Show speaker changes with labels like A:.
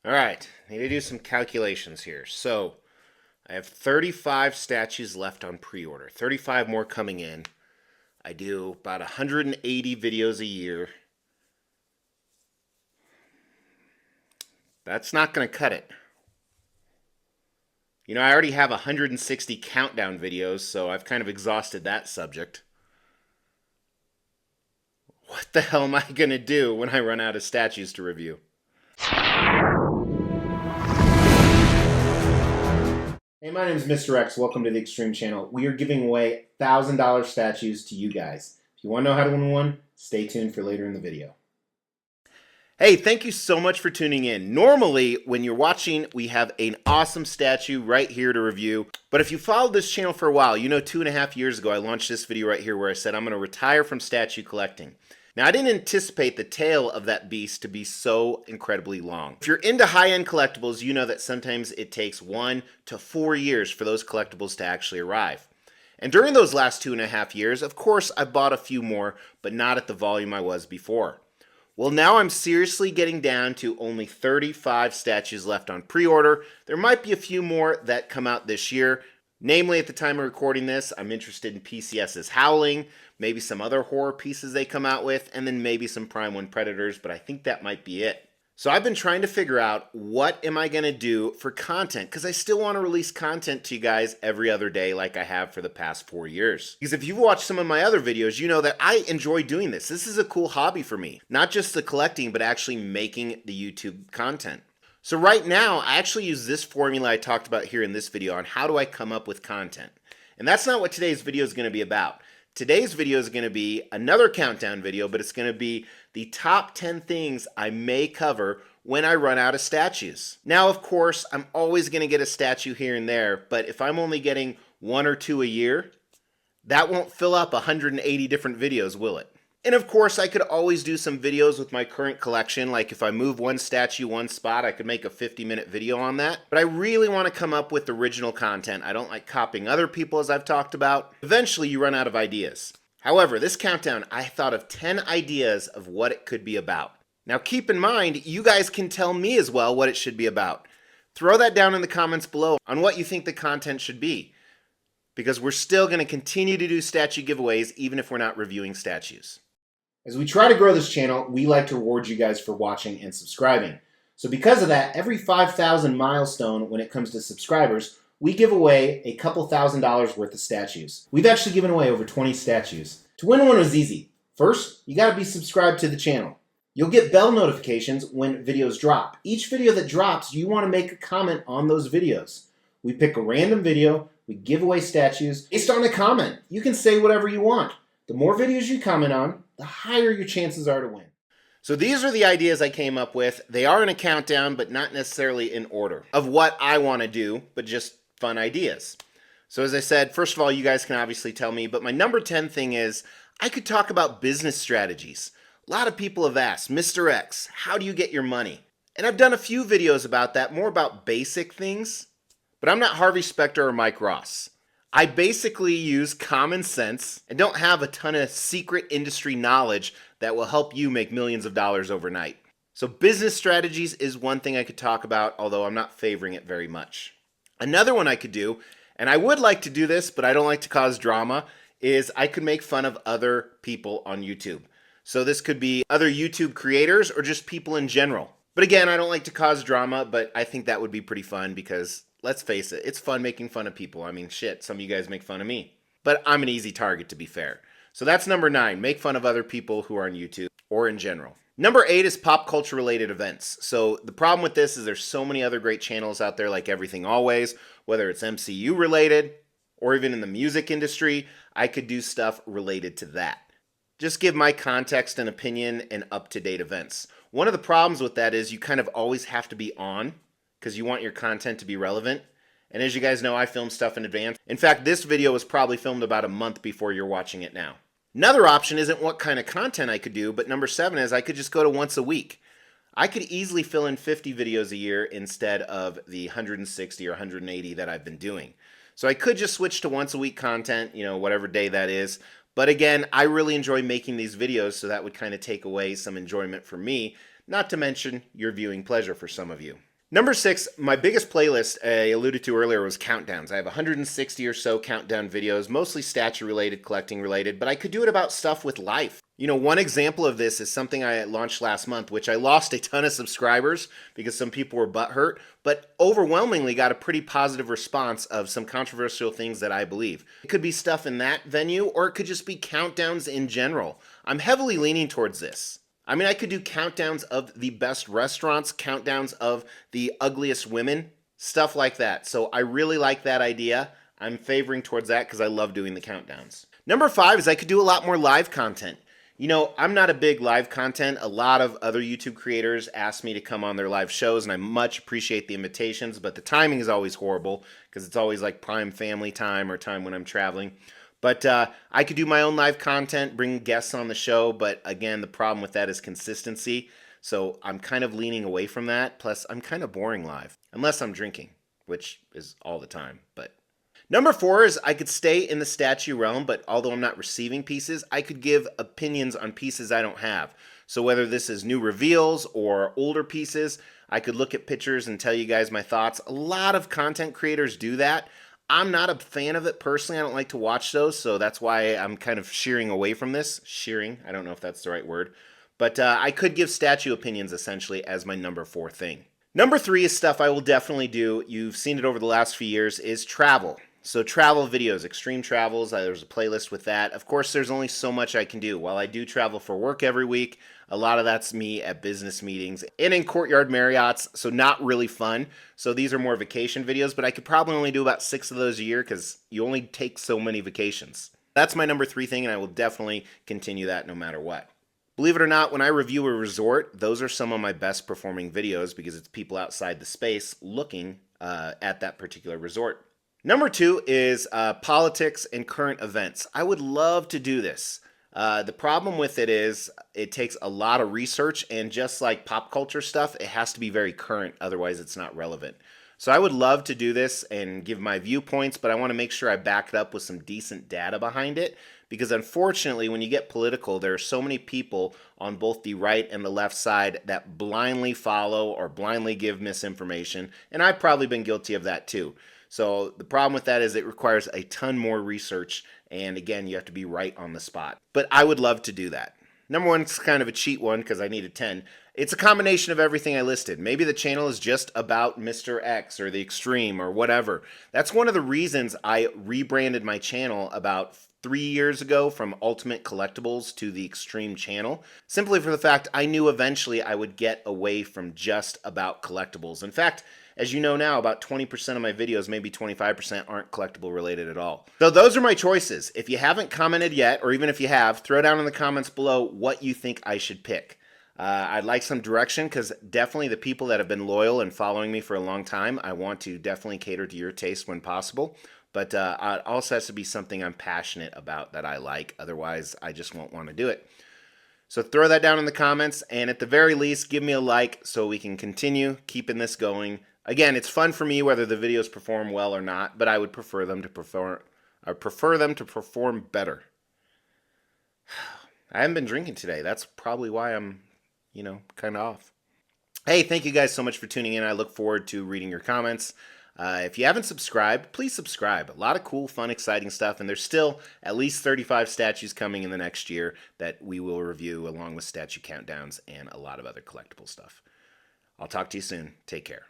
A: All right, need to do some calculations here. So I have 35 statues left on pre-order, 35 more coming in. I do about 180 videos a year. That's not going to cut it. I already have 160 countdown videos, so I've kind of exhausted that subject. What the hell am I going to do when I run out of statues to review? Hey, my name is Mr. X. Welcome to the Extreme Channel. We are giving away $1,000 statues to you guys. If you want to know how to win one, stay tuned for later in the video. Hey, thank you so much for tuning in. Normally, when you're watching, we have an awesome statue right here to review. But if you followed this channel for a while, 2.5 years ago, I launched this video right here where I said I'm going to retire from statue collecting. Now, I didn't anticipate the tail of that beast to be so incredibly long. If you're into high-end collectibles, you know that sometimes it takes 1 to 4 years for those collectibles to actually arrive. And during those last 2.5 years, of course, I bought a few more, but not at the volume I was before. Well, now I'm seriously getting down to only 35 statues left on pre-order. There might be a few more that come out this year. Namely, at the time of recording this, I'm interested in PCS's Howling, maybe some other horror pieces they come out with, and then maybe some Prime 1 Predators, but I think that might be it. So I've been trying to figure out what am I going to do for content, because I still want to release content to you guys every other day like I have for the past 4 years. Because if you've watched some of my other videos, you know that I enjoy doing this. This is a cool hobby for me. Not just the collecting, but actually making the YouTube content. So right now, I actually use this formula I talked about here in this video on how do I come up with content. And that's not what today's video is going to be about. Today's video is going to be another countdown video, but it's going to be the top 10 things I may cover when I run out of statues. Now, of course, I'm always going to get a statue here and there, but if I'm only getting 1 or 2 a year, that won't fill up 180 different videos, will it? And of course, I could always do some videos with my current collection, like if I move one statue one spot, I could make a 50-minute video on that. But I really want to come up with original content. I don't like copying other people, as I've talked about. Eventually, you run out of ideas. However, this countdown, I thought of 10 ideas of what it could be about. Now, keep in mind, you guys can tell me as well what it should be about. Throw that down in the comments below on what you think the content should be, because we're still going to continue to do statue giveaways even if we're not reviewing statues. As we try to grow this channel, we like to reward you guys for watching and subscribing. So because of that, every 5,000 milestone when it comes to subscribers, we give away a couple $1,000s worth of statues. We've actually given away over 20 statues. To win one was easy. First, you gotta be subscribed to the channel. You'll get bell notifications when videos drop. Each video that drops, you wanna make a comment on those videos. We pick a random video, we give away statues based on a comment. You can say whatever you want. The more videos you comment on, the higher your chances are to win. So these are the ideas I came up with. They are in a countdown, but not necessarily in order of what I want to do, but just fun ideas. So as I said, first of all, you guys can obviously tell me, but my number 10 thing is I could talk about business strategies. A lot of people have asked, Mr. X, how do you get your money? And I've done a few videos about that, more about basic things, but I'm not Harvey Specter or Mike Ross. I basically use common sense and don't have a ton of secret industry knowledge that will help you make millions of dollars overnight. So business strategies is one thing I could talk about, although I'm not favoring it very much. Another one I could do, and I would like to do this, but I don't like to cause drama, is I could make fun of other people on YouTube. So this could be other YouTube creators or just people in general. But again, I don't like to cause drama, but I think that would be pretty fun because let's face it, it's fun making fun of people. I mean, shit, some of you guys make fun of me. But I'm an easy target, to be fair. So that's number 9. Make fun of other people who are on YouTube or in general. Number 8 is pop culture related events. So the problem with this is there's so many other great channels out there like Everything Always, whether it's MCU related or even in the music industry, I could do stuff related to that. Just give my context and opinion and up-to-date events. One of the problems with that is you kind of always have to be on, because you want your content to be relevant. And as you guys know, I film stuff in advance. In fact, this video was probably filmed about a month before you're watching it now. Another option isn't what kind of content I could do, but number 7 is I could just go to once a week. I could easily fill in 50 videos a year instead of the 160 or 180 that I've been doing. So I could just switch to once a week content, whatever day that is. But again, I really enjoy making these videos, so that would kind of take away some enjoyment for me, not to mention your viewing pleasure for some of you. Number 6, my biggest playlist I alluded to earlier was countdowns. I have 160 or so countdown videos, mostly statue related, collecting related, but I could do it about stuff with life. You know, one example of this is something I launched last month, which I lost a ton of subscribers because some people were butthurt, but overwhelmingly got a pretty positive response of some controversial things that I believe. It could be stuff in that venue, or it could just be countdowns in general. I'm heavily leaning towards this. I mean, I could do countdowns of the best restaurants, countdowns of the ugliest women, stuff like that. So I really like that idea. I'm favoring towards that because I love doing the countdowns. Number 5 is I could do a lot more live content. You know, I'm not a big live content. A lot of other YouTube creators ask me to come on their live shows, and I much appreciate the invitations, but the timing is always horrible because it's always like prime family time or time when I'm traveling. But I could do my own live content, bring guests on the show, but again, the problem with that is consistency. So I'm kind of leaning away from that. Plus, I'm kind of boring live, unless I'm drinking, which is all the time. But number 4 is I could stay in the statue realm, but although I'm not receiving pieces, I could give opinions on pieces I don't have. So whether this is new reveals or older pieces, I could look at pictures and tell you guys my thoughts. A lot of content creators do that. I'm not a fan of it personally. I don't like to watch those, so that's why I'm kind of shearing away from this. Shearing, I don't know if that's the right word. But I could give statue opinions essentially as my number 4 thing. Number 3 is stuff I will definitely do. You've seen it over the last few years, is travel. So travel videos, extreme travels, there's a playlist with that. Of course, there's only so much I can do. While I do travel for work every week, a lot of that's me at business meetings and in Courtyard Marriotts, so not really fun. So these are more vacation videos, but I could probably only do about 6 of those a year because you only take so many vacations. That's my number 3 thing, and I will definitely continue that no matter what. Believe it or not, when I review a resort, those are some of my best performing videos because it's people outside the space looking at that particular resort. Number 2 is politics and current events. I would love to do this. The problem with it is it takes a lot of research, and just like pop culture stuff, it has to be very current, otherwise it's not relevant. So I would love to do this and give my viewpoints, but I want to make sure I back it up with some decent data behind it, because unfortunately when you get political, there are so many people on both the right and the left side that blindly follow or blindly give misinformation, and I've probably been guilty of that too. So the problem with that is it requires a ton more research, and again, you have to be right on the spot. But I would love to do that. Number 1 is kind of a cheat one because I needed 10. It's a combination of everything I listed. Maybe the channel is just about Mr. X or the Extreme or whatever. That's one of the reasons I rebranded my channel about 3 years ago from Ultimate Collectibles to the Extreme channel, simply for the fact I knew eventually I would get away from just about collectibles. In fact, as you know now, about 20% of my videos, maybe 25%, aren't collectible related at all. So those are my choices. If you haven't commented yet, or even if you have, throw down in the comments below what you think I should pick. I'd like some direction because definitely the people that have been loyal and following me for a long time, I want to definitely cater to your taste when possible. But it also has to be something I'm passionate about that I like. Otherwise, I just won't want to do it. So throw that down in the comments, and at the very least, give me a like so we can continue keeping this going. Again, it's fun for me whether the videos perform well or not, but I would prefer them to perform better. I haven't been drinking today. That's probably why I'm, kind of off. Hey, thank you guys so much for tuning in. I look forward to reading your comments. If you haven't subscribed, please subscribe. A lot of cool, fun, exciting stuff, and there's still at least 35 statues coming in the next year that we will review along with statue countdowns and a lot of other collectible stuff. I'll talk to you soon. Take care.